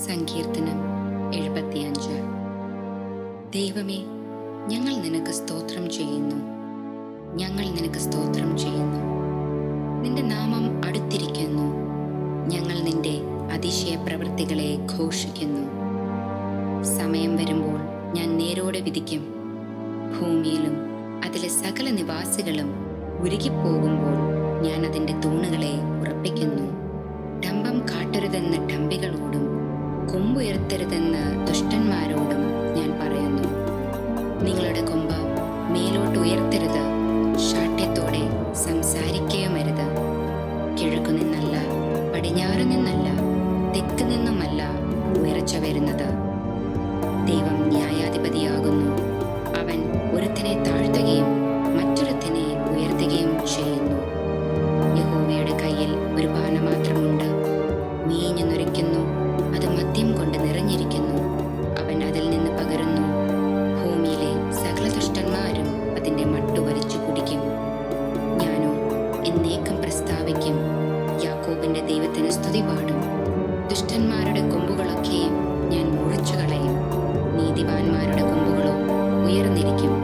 സങ്കീർത്തനം 75. ദൈവമേ, ഞങ്ങൾ നിനക്ക് സ്തോത്രം ചെയ്യുന്നു, ഞങ്ങൾ നിനക്ക് സ്തോത്രം ചെയ്യുന്നു. നിന്റെ നാമം അടുത്തിരിക്കുന്നു, ഞങ്ങൾ നിന്റെ അതിശയ പ്രവൃത്തികളെ ഘോഷിക്കുന്നു. സമയം വരുമ്പോൾ ഞാൻ നേരോടെ വിധിക്കും, ഭൂമിയിലും അതിലെ സകല നിവാസികളും ഉരുകിപ്പോകുമ്പോൾ ഞാൻ അതിൻ്റെ തൂണുകളെ ഉറപ്പിക്കുന്നു. ഡംഭം കാട്ടരുതെന്ന് ഡംഭികളോടും കൊമ്പുയർത്തരുതെന്ന് ദുഷ്ടന്മാരോടും ഞാൻ പറയുന്നു. നിങ്ങളുടെ കൊമ്പ് മേലോട്ട് ഉയർത്തരുത്, ശാഠ്യത്തോടെ സംസാരിക്കുകയുമരുത്. കിഴക്കു നിന്നല്ല, പടിഞ്ഞാറ് നിന്നല്ല, തെക്ക് നിന്നുമല്ല ഉയർച്ച വരുന്നത്. ദൈവം ന്യായാധിപതിയാകുന്നു. അവൻ ഒരുത്തനെ താഴ്ത്തുകയും മറ്റൊരുത്തനെ ഉയർത്തുകയും ചെയ്യുന്നു. യഹോവയുടെ കയ്യിൽ ഒരു പാനപാത്രമുണ്ട്, മീഞ്ഞു നുരയ്ക്കുന്നു, അത് മദ്യം കൊണ്ട് നിറഞ്ഞിരിക്കുന്നു. അവൻ അതിൽ നിന്ന് പകരുന്നു, ഭൂമിയിലെ സകല ദുഷ്ടന്മാരും അതിൻ്റെ മട്ടു വലിച്ചു കുടിക്കും. ഞാനോ എന്നേക്കും പ്രസ്താവിക്കും, യാക്കോബിൻ്റെ ദൈവത്തിന് സ്തുതി പാടും. ദുഷ്ടന്മാരുടെ കൊമ്പുകളൊക്കെയും ഞാൻ മുറിച്ചു കളയും, നീതിമാന്മാരുടെ കൊമ്പുകളോ ഉയർന്നിരിക്കും.